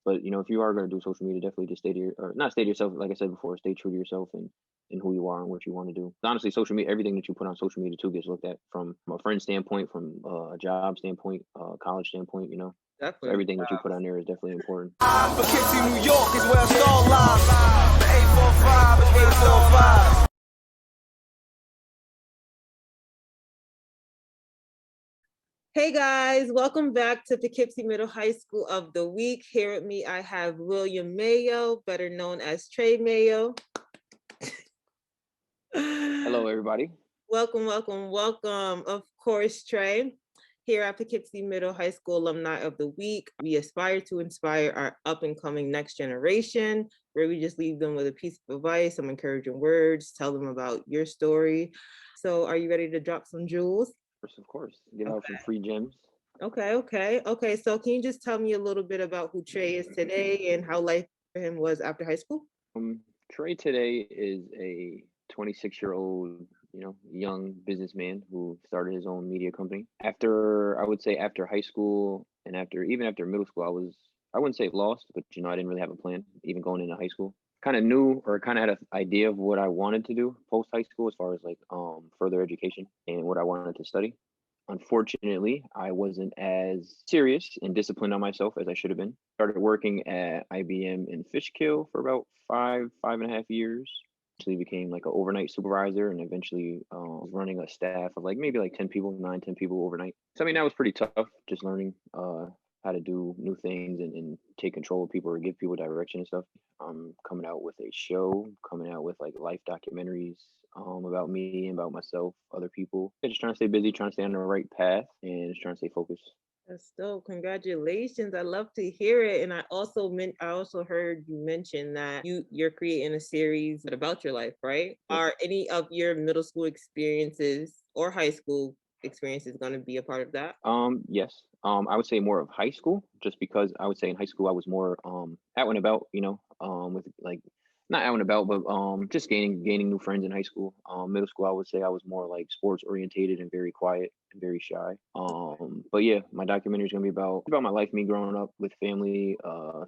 But if you are going to do social media, definitely just not stay to yourself. Like I said before, stay true to yourself and who you are and what you want to do. Honestly, social media, everything that you put on social media too gets looked at from a friend standpoint, from a job standpoint, college standpoint. So Definitely. everything that you put on there is definitely important. Poughkeepsie, New York is where I start live. The 845 and 845. Hey guys, welcome back to Poughkeepsie Middle High School of the Week. Here with me, I have William Mayo, better known as Trey Mayo. Hello, everybody. Welcome, welcome, welcome. Of course, Trey. Here at Poughkeepsie Middle High School Alumni of the Week, we aspire to inspire our up and coming next generation, where we just leave them with a piece of advice, some encouraging words, tell them about your story. So are you ready to drop some jewels? Of course. Give out some free gems. Okay. So can you just tell me a little bit about who Trey is today and how life for him was after high school? Trey today is a 26-year-old, young businessman who started his own media company. I would say after high school and even after middle school, I wouldn't say lost, but I didn't really have a plan, even going into high school. Kind of knew or kind of had an idea of what I wanted to do post high school as far as like further education and what I wanted to study. Unfortunately, I wasn't as serious and disciplined on myself as I should have been. Started working at IBM in Fishkill for about 5.5 years. Actually became like an overnight supervisor and eventually was running a staff of like maybe like 10 people, 9, 10 people overnight. So, that was pretty tough, just learning how to do new things and take control of people or give people direction and stuff. Coming out with a show, coming out with like life documentaries about me and about myself, other people. Just trying to stay busy, trying to stay on the right path, and just trying to stay focused. That's dope. Congratulations. I love to hear it. And I also heard you mention that you're creating a series about your life, right? Yes. Are any of your middle school experiences or high school experiences going to be a part of that? Yes. I would say more of high school, just because I would say in high school I was more out and about, with like not out and about, but just gaining new friends in high school. Middle school I would say I was more like sports orientated and very quiet and very shy. But yeah, my documentary is gonna be about my life, me growing up with family,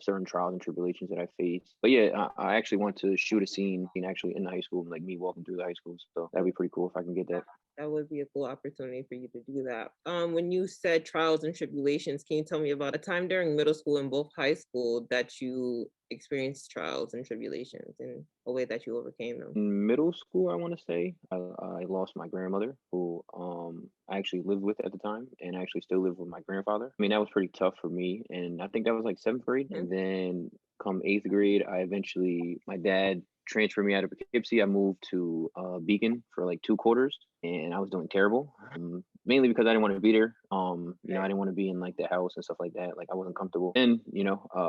certain trials and tribulations that I faced. But yeah, I actually want to shoot a scene actually in the high school, like me walking through the high school. So that'd be pretty cool if I can get that. That would be a cool opportunity for you to do that. When you said trials and tribulations, can you tell me about a time during middle school and both high school that you experienced trials and tribulations and a way that you overcame them? In middle school, I want to say I lost my grandmother, who I actually lived with at the time, and I actually still live with my grandfather. I mean, that was pretty tough for me, and I think that was like seventh grade. And then come eighth grade, my dad transferred me out of Poughkeepsie. I moved to Beacon for like 2 quarters, and I was doing terrible. Mainly because I didn't want to be there. I didn't want to be in like the house and stuff like that. Like I wasn't comfortable. And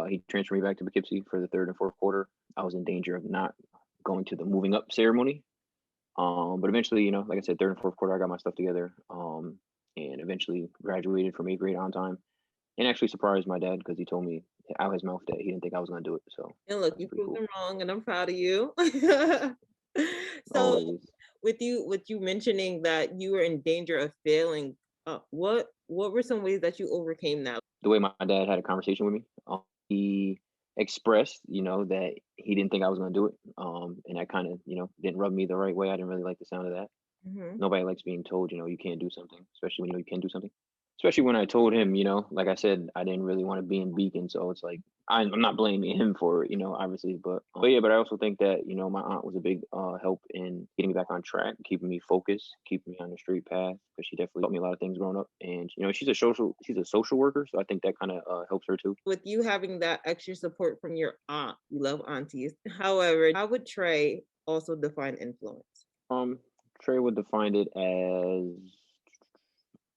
he transferred me back to Poughkeepsie for the third and fourth quarter. I was in danger of not going to the moving up ceremony. But eventually, like I said, third and fourth quarter, I got my stuff together. And eventually graduated from eighth grade on time, and actually surprised my dad because he told me out his mouth that he didn't think I was going to do it. So and look, you proved them wrong, and I'm proud of you. So always. with you mentioning that you were in danger of failing, what were some ways that you overcame that? The way my dad had a conversation with me, he expressed, that he didn't think I was going to do it. And that kind of, didn't rub me the right way. I didn't really like the sound of that. Nobody likes being told, you can't do something, especially when you know you can do something. Especially when I told him, like I said, I didn't really want to be in Beacon. So it's like, I'm not blaming him for it, obviously. But yeah, but I also think that, my aunt was a big help in getting me back on track, keeping me focused, keeping me on the straight path, because she definitely taught me a lot of things growing up. And, she's a social worker. So I think that kind of helps her too. With you having that extra support from your aunt, you love aunties. However, how would Trey also define influence? Trey would define it as,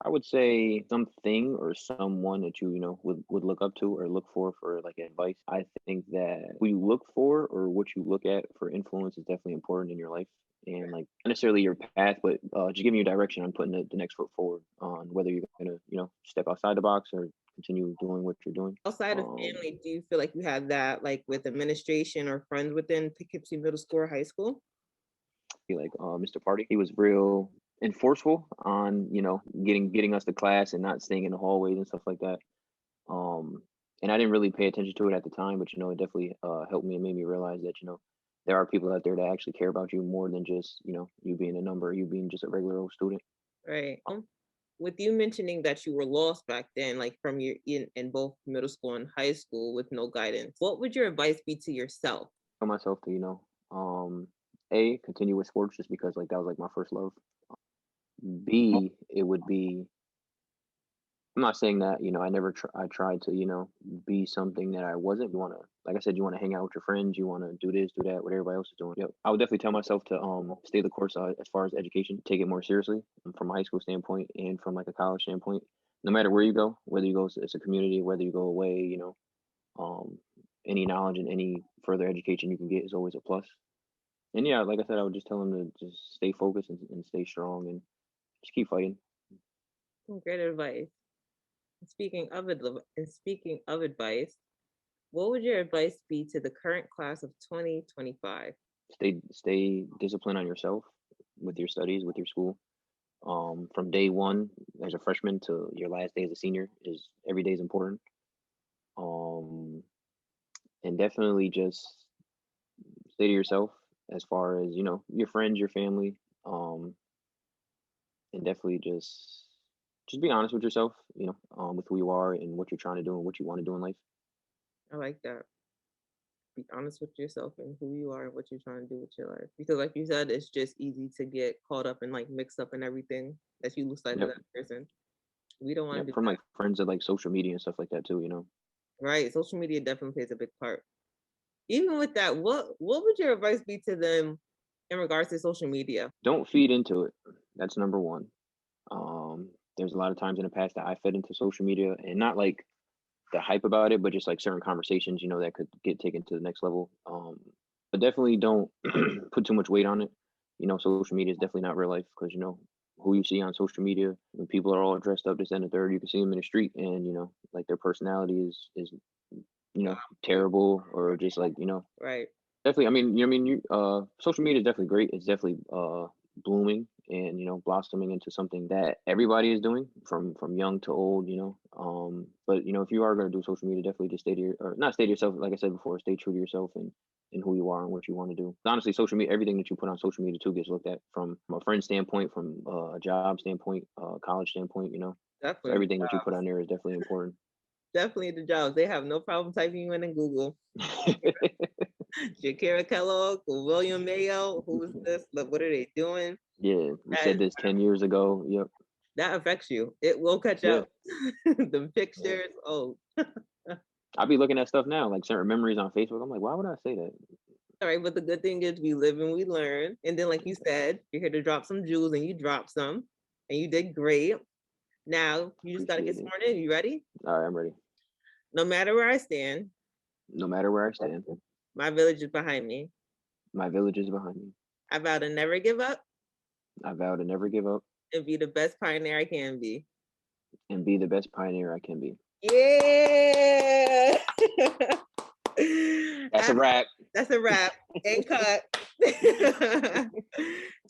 I would say, something or someone that you would look up to or look for like advice. I think that who you look for or what you look at for influence is definitely important in your life, and like not necessarily your path, but just giving you direction on putting the next foot forward on whether you're gonna step outside the box or continue doing what you're doing. Outside of family, do you feel like you had that like with administration or friends within Poughkeepsie Middle School or high school? Like Mr. Party, he was real and forceful on getting us to class and not staying in the hallways and stuff like that. and I didn't really pay attention to it at the time, but it definitely helped me and made me realize that there are people out there that actually care about you more than just you being a number, you being just a regular old student. Right. With you mentioning that you were lost back then, like from your in both middle school and high school with no guidance, what would your advice be to yourself? Tell myself to a continue with sports just because like that was like my first love. B, it would be, I'm not saying that I tried to be something that I wasn't. You want to, like I said, you want to hang out with your friends, you want to do this, do that, what everybody else is doing. Yep. I would definitely tell myself to stay the course as far as education, take it more seriously from a high school standpoint and from like a college standpoint. No matter where you go, whether you go as a community, whether you go away, any knowledge and any further education you can get is always a plus. And yeah, like I said, I would just tell them to just stay focused and stay strong and just keep fighting. Great advice. Speaking of advice, what would your advice be to the current class of 2025? Stay disciplined on yourself with your studies, with your school. From day one as a freshman to your last day as a senior is every day is important. And definitely just stay to yourself as far as your friends, your family, and definitely just be honest with yourself, with who you are and what you're trying to do and what you want to do in life. I like that. Be honest with yourself and who you are and what you're trying to do with your life. Because like you said, it's just easy to get caught up and like mixed up in everything that you lose sight of that person. We don't want to do from that. like friends that like social media and stuff like that too. Right. Social media definitely plays a big part. Even with that, what would your advice be to them in regards to social media? Don't feed into it. That's number one. There's a lot of times in the past that I fed into social media and not like the hype about it, but just like certain conversations, that could get taken to the next level. But definitely don't put too much weight on it. Social media is definitely not real life because who you see on social media when people are all dressed up this and the third, you can see them in the street and like their personality is terrible or just like right. Definitely. I mean, social media is definitely great. It's definitely blooming and blossoming into something that everybody is doing from young to old. But if you are going to do social media, definitely just not stay to yourself. Like I said before, stay true to yourself and who you are and what you want to do. Honestly, social media, everything that you put on social media too gets looked at from a friend standpoint, from a job standpoint, college standpoint. Definitely. So everything that you put on there is definitely important. Definitely the jobs. They have no problem typing you in Google. Jakira Kellogg or William Mayo. Who is this? Look, what are they doing? Yeah, we said this 10 years ago. Yep. That affects you. It will catch up. The pictures. Oh. I'll be looking at stuff now, like certain memories on Facebook. I'm like, why would I say that? All right, but the good thing is we live and we learn. And then, like you said, you're here to drop some jewels and you dropped some. And you did great. Now, you just got to get sworn in. You ready? All right, I'm ready. No matter where I stand. No matter where I stand. My village is behind me. My village is behind me. I vow to never give up. I vow to never give up. And be the best pioneer I can be. And be the best pioneer I can be. Yeah. That's a wrap. That's a wrap. And cut.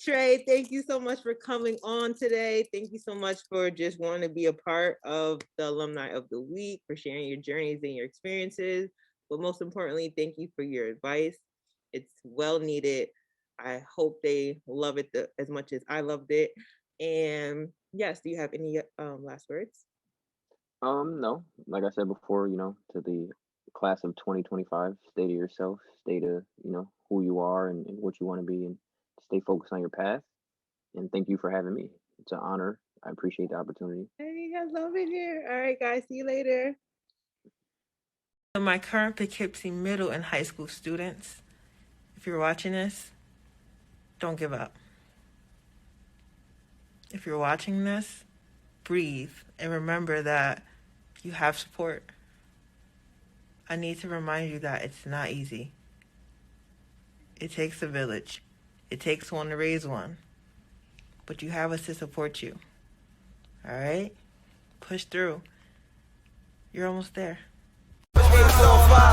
Trey, thank you so much for coming on today. Thank you so much for just wanting to be a part of the Alumni of the Week, for sharing your journeys and your experiences. But most importantly, thank you for your advice. It's well needed. I hope they love it as much as I loved it. And yes, do you have any last words? No. Like I said before, to the class of 2025, stay to yourself, stay to, who you are and what you want to be, and stay focused on your path. And thank you for having me. It's an honor. I appreciate the opportunity. Hey, I love it here. All right, guys, see you later. My current Poughkeepsie middle and high school students, if you're watching this, don't give up. If you're watching this, breathe and remember that you have support. I need to remind you that it's not easy. It takes a village. It takes one to raise one. But you have us to support you. All right? Push through. You're almost there. 805.